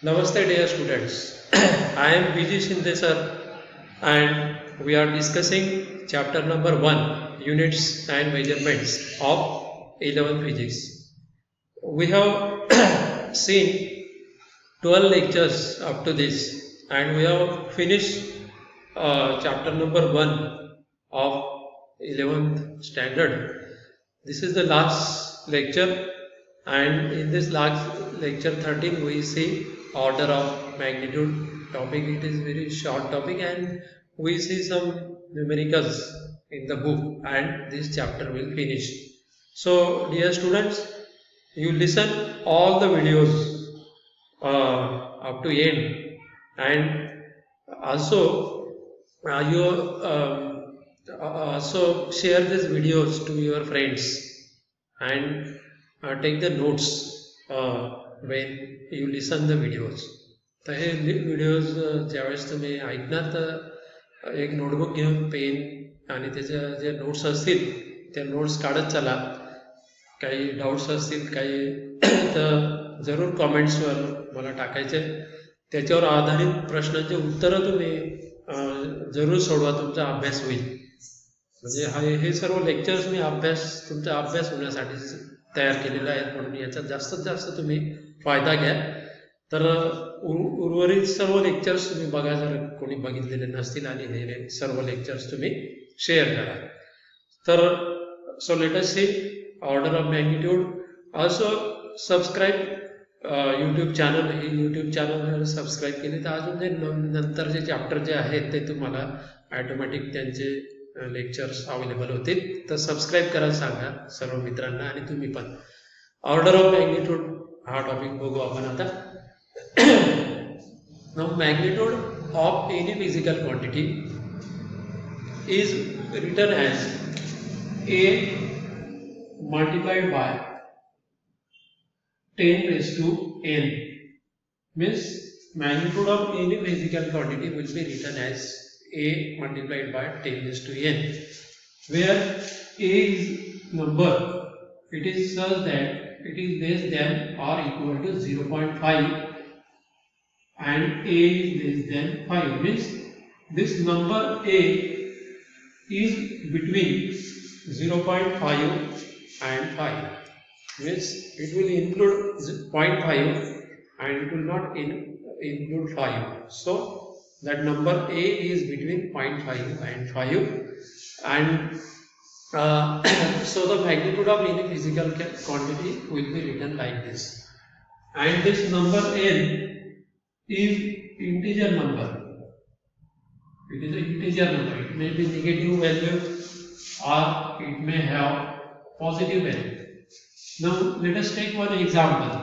Namaste dear students. I am Vijay Shinde sir and we are discussing chapter number 1 units and measurements of 11th physics. We have seen 12 lectures up to this and we have finished chapter number 1 of 11th standard. This is the last lecture and in this last lecture 13 we see order of magnitude topic. It is very short topic and we see some numericals in the book and this chapter will finish. So dear students, you listen all the videos up to end and also also share these videos to your friends and take the notes when you listen the videos. तर हे videos ज्यावेळेस तुम्ही ऐकणार तर एक notebook घेऊन pen आणि त्याच्या जे notes असतील त्या नोट्स काढत चला. काही डाऊट्स असतील काही तर जरूर कॉमेंट्सवर मला टाकायचे. त्याच्यावर आधारित प्रश्नांचे उत्तरं तुम्ही जरूर सोडवा. तुमचा अभ्यास होईल. म्हणजे हे सर्व लेक्चर्स मी तुमचा अभ्यास होण्यासाठी तयार केलेला आहे म्हणून याचा जास्तीत जास्त तुम्ही फायदा घ्या. तर उर्वरित सर्व लेक्चर्स तुम्ही बघा जर कोणी बघितलेले नसतील आणि हे सर्व लेक्चर्स तुम्ही शेअर करा. तर so let us see order of magnitude. Also subscribe YouTube channel. हे यूट्यूब चॅनल सबस्क्राईब केले तर अजून जे नंतरचे चॅप्टर जे आहेत ते तुम्हाला ऑटोमॅटिक त्यांचे लेक्चर्स अवेलेबल होतील. तर सबस्क्राईब करायला सांगा सर्व मित्रांना आणि तुम्ही पण. ऑर्डर ऑफ मॅग्निट्यूड हा टॉपिक बघू आपण आता. Now magnitude of any physical quantity is written as A multiplied by 10 raised to n. Means magnitude of any physical quantity will be written as A multiplied by 10 raised to n, where A is number. It is such that it is less than or equal to 0.5 and A is less than 5. Means this number A is between 0.5 and 5. Means it will include 0.5 and it will not include 5. So that number A is between 0.5 and 5 and so the magnitude of any physical quantity will be written like this. And this number n is integer number. It is an integer number. It may be negative value or it may have positive value. Now let us take one example.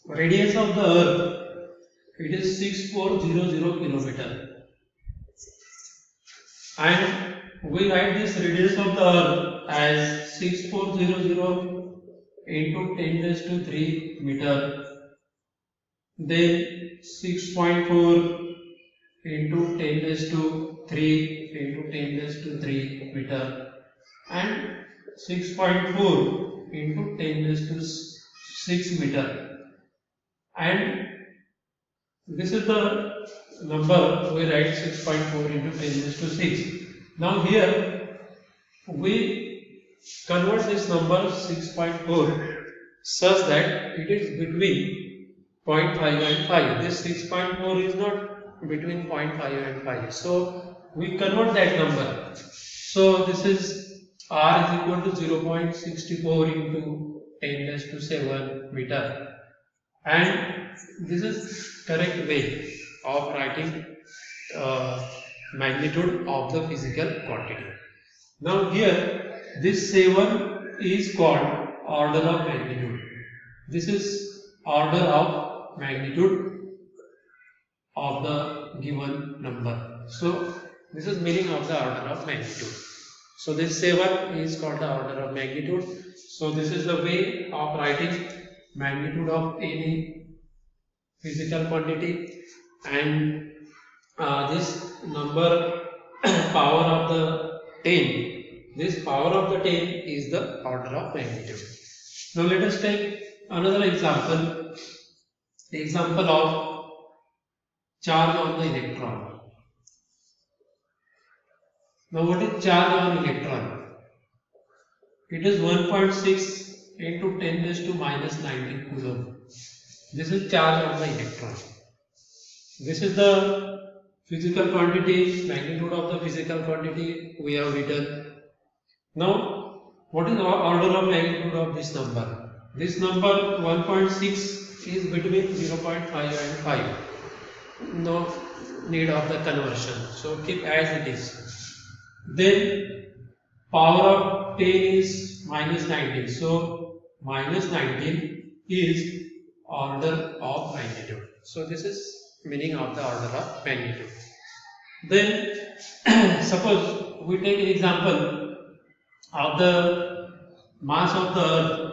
Radius of the earth, it is 6400 kilometer, and we write this radius of the earth as 6400 into 10 raised to 3 meter. Then 6.4 into 10 raised to 3 into 10 raised to 3 meter and 6.4 into 10 raised to 6 meter, and this is the number we write 6.4 into 10 raised to 6. Now here we convert this number 6.4 such that it is between 0.5 and 5. This 6.4 is not between 0.5 and 5. So we convert that number. So this is R is equal to 0.64 into 10 raised to 7 meter. And this is correct way of writing magnitude of the physical quantity. Now here this 7 is called order of magnitude. This is order of magnitude of the given number. So this is meaning of the order of magnitude. So this 7 is called the order of magnitude. So this is the way of writing magnitude of any physical quantity, and this number power of the 10, this power of the 10 is the order of magnitude. Now let us take another example of charge on the electron. Now what is charge on electron? It is 1.6 into 10 raised to minus 19 coulomb. This is charge on the electron. This is the physical quantity, magnitude of the physical quantity we have written. Now what is the order of magnitude of this number? This number 1.6 is between 0.5 and 5. No need of the conversion, so keep as it is. Then power of 10 is minus 19, so minus 19 is order of magnitude. So this is meaning of the order of magnitude. Then suppose we take an example of the mass of the earth.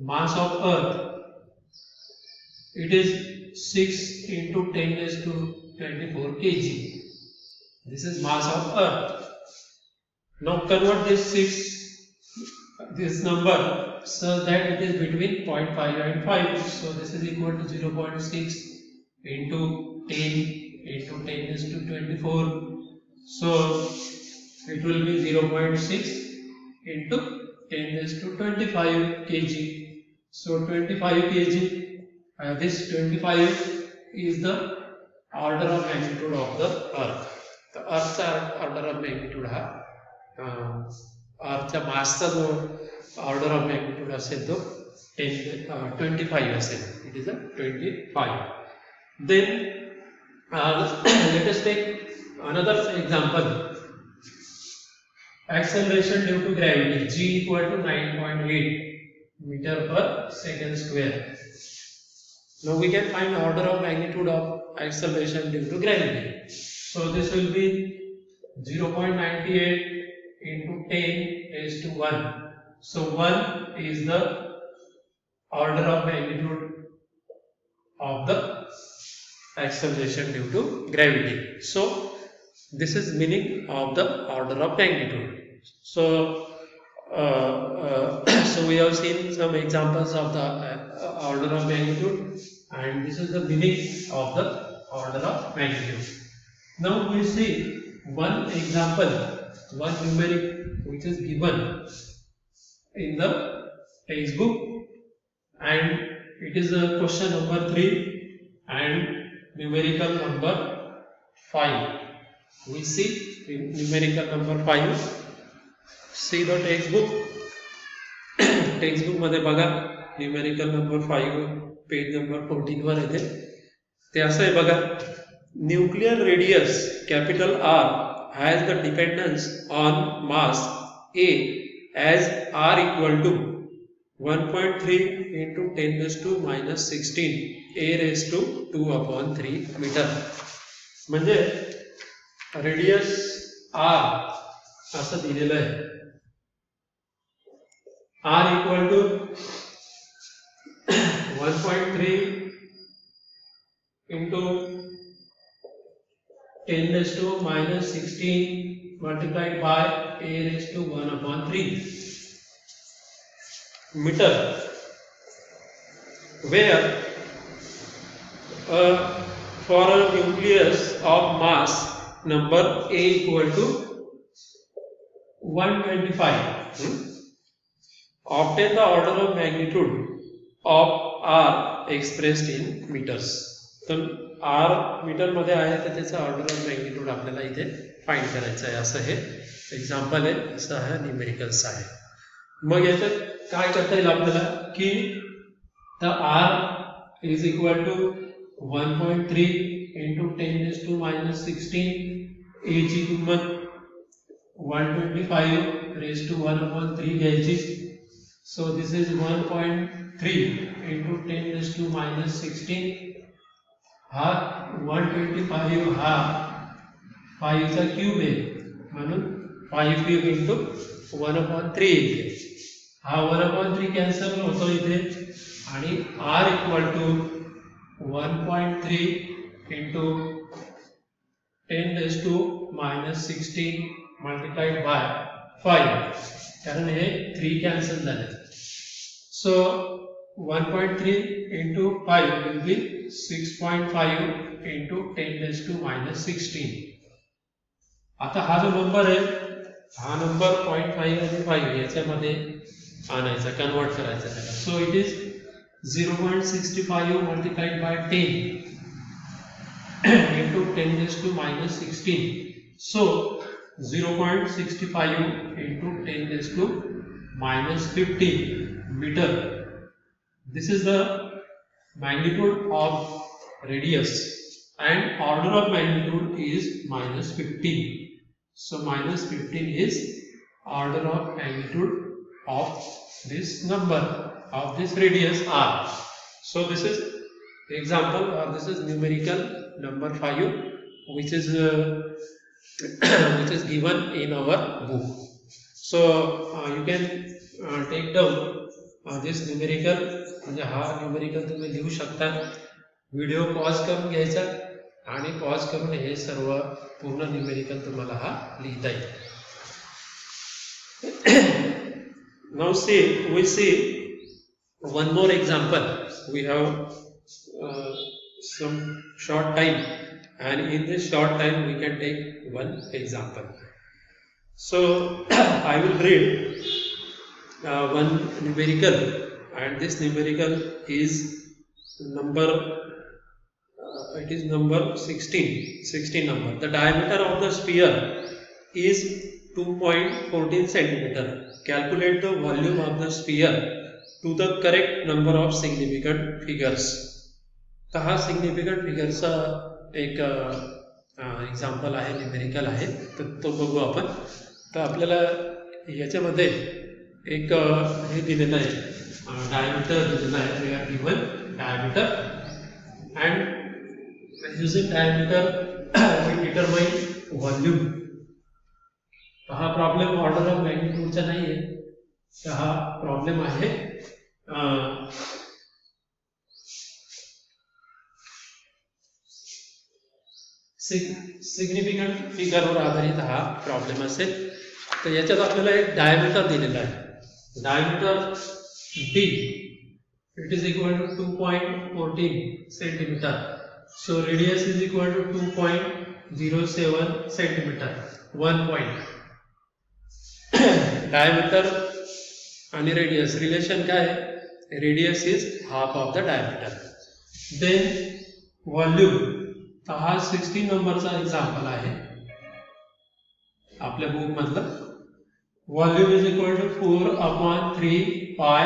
Mass of earth, it is 6 into 10 raised to 24 kg. This is mass of earth. Now convert this number so that it is between 0.5 and 5. So this is equal to 0.6 into 10 into 10 raised to 24. So it will be 0.6 into 10 raised to 25 kg. So 25 kg, this 25 is the order of magnitude of the earth. The earth's order of magnitude ha earthच्या मासचा जो order of magnitude असेल तो 25 असेल. It is a 25. Then let us take another example. Acceleration due to gravity, g equal to 9.8 meter per second square. Now we can find order of magnitude of acceleration due to gravity. So this will be 0.98 into 10 raised to 1. So 1 is the order of magnitude of the acceleration due to gravity. So this is meaning of the order of magnitude. So so we have seen some examples of the order of magnitude, and this is the meaning of the order of magnitude. Now we see one example, one numeric which is given in the textbook, and it is a question number 3 and numerical number 5. We see numerical number 5. See the textbook. textbook मध्ये बघा numerical number 5 page number 14 वर येते. ते असं आहे बघा. Nuclear radius capital R has the dependence on mass A as R equal to 1.3 into 10 raised to minus 16 A raised to 2 upon 3 meter. म्हणजे radius R असं दिलेलं आहे. R equal to 1.3 into 10 raised to minus 16 multiplied by A raised to 1 upon 3 meter, where for a nucleus of mass number A equal to 125, obtain the order of magnitude of R expressed in meters. तर R metre मध्ये आहे तर त्याचा order of magnitude आपल्याला इथे find करायचं आहे. असं हे एक्झाम्पल आहे, असं हा न्यूमेरिकल्स आहे. मग याच्यात काय करता येईल आपल्याला की the R is equal to 1.3 into 10 raised to minus 16 A ची किंमत 125 raised to 1 upon 3 घ्यायची. So this is 1.3 into 10 raised to minus 16. हा 125 हा 5 चा क्यूब आहे म्हणून 5 क्यूब into 1 upon 3 येते. हा 1 upon 3 कॅन्सल होतो इथे आणि R equal to 1.3 into 10 raised to minus 16 multiplied by 5. कारण हे 3 कॅन्सल झाले. So 1.3 into 5 will be 6.5 into 10 raised to minus 16. आता हा जो नंबर आहे हा नंबर 0.5 आणि 5 याच्यामध्ये आणायचा, कन्वर्ट करायचा त्याला. So it is 0.65 multiplied by 10 into 10 raised to minus 16. So 0.65 into 10 raised to minus 15 meter. This is the magnitude of radius and order of magnitude is minus 15. So minus 15 is order of magnitude of this number of this radius r. So this is example, or this is numerical number 5 which is which is given in our book. So you can take down this numerical, म्हणजे हा numerical तुम्ही लिहू शकता. Video pause करून घ्यायचा आणि pause करून हे सर्व पूर्ण न्यूमेरिकल तुम्हाला हा लिहिता येईल. Now we see one more example. We have some short time, and in this short time we can take one example. So I will read one numerical, and this numerical is number it is number 16 number. The diameter of the sphere is 2.14 centimeter. Calculate the volume of the sphere to the correct number of significant figures. तर हा significant figures चा एक example आहे, numerical आहे, तर तो बघू आपण. तर आपल्याला याच्यामध्ये एक हे दिलेलं आहे, डायमीटर दिलेला आहे. We are given diameter and using diameter we determine volume. हा प्रॉब्लेम ऑर्डर ऑफ मॅग्निट्यूडचा नाही आहे, तर हा प्रॉब्लेम आहे सिग्निफिकंट फिगरवर आधारित हा प्रॉब्लेम असेल. तर याच्यात आपल्याला एक डायमीटर दिलेला आहे. Diameter d it is equal to 2.14 centimeter. So radius is equal to 2.07 centimeter. 1 point. Diameter आणि radius relation काय आहे? Radius is half of the diameter. Then volume. तर हा 16 नंबरचा एक्झाम्पल आहे आपल्या बुक मधलं. Volume is equal to 4/3 pi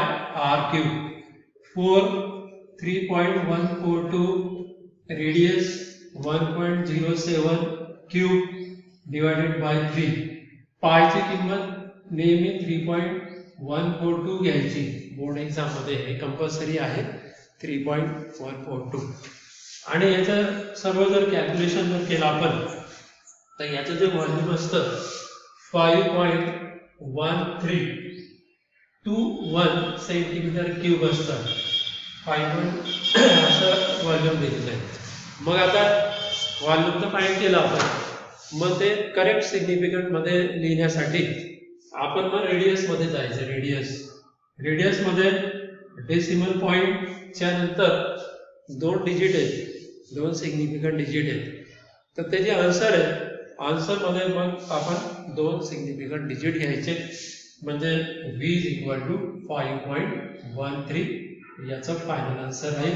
r cube. 3.142 radius 1.07 cube divided by 3. पाय ची किंमत नेहमी 3.142 घ्यायची. बोर्ड एक्झाम मध्ये हे कंपल्सरी आहे 3.142. आणि याचं सर्व जर कॅल्क्युलेशन जर केलं आपण तर याचं जे व्हॉल्यूम असतं 5.1321 सेंटीमीटर क्यूब असतं. 5 असं व्हॉल्यूम दिलेलं आहे. मग आता व्हॉल्यूम तर फाइंड केलं आपण, मग ते करेक्ट सिग्निफिकंट मध्ये लिहिण्यासाठी आपण मग रेडियस मध्ये जायचं. रेडियस मध्ये डेसिमल पॉइंटच्या नंतर 2 डिजिट आहेत, 2 सिग्निफिकंट डिजिट आहेत. तर त्याचे आन्सर आहे. आन्सर मध्ये मग आपण 2 सिग्निफिकंट डिजिट घ्यायचे, म्हणजे v is equal to 5.13 याचा फायनल आन्सर आहे.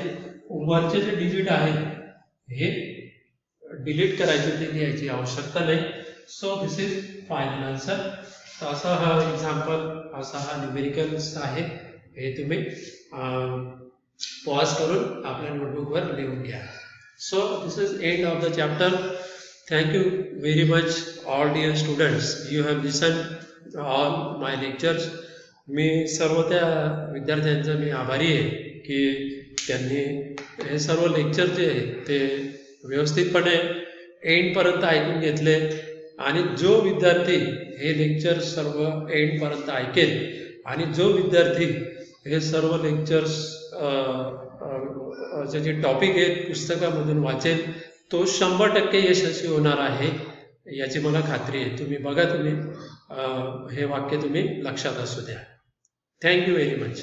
वरचे जे डिजिट आहेत हे डिलीट करायचे, ते लिहायची आवश्यकता नाही. So this is final answer. तर असा हा एक्झाम्पल, असा हा न्यूमेरिकल्स आहे. हे तुम्ही पॉज करून आपल्या नोटबुकवर लिहून घ्या. So this is end of the chapter. Thank you very much all dear students. You have listened all my lectures. मी सर्व त्या विद्यार्थ्यांचा मी आभारी आहे की त्यांनी हे सर्व लेक्चर जे आहेत ते व्यवस्थितपणे एंड पर्यंत ऐकून घेतले. आणि जो विद्यार्थी हे लेक्चर सर्व एंड पर्यंत ऐकेल आणि जो विद्यार्थी हे सर्व लेक्चर्स जे टॉपिक आहेत पुस्तकामधून वाचेल तो 100% यशस्वी होणार आहे याची मला खात्री आहे. तुम्ही बघा, तुम्ही हे वाक्य तुम्ही लक्षात असू द्या. Thank you very much.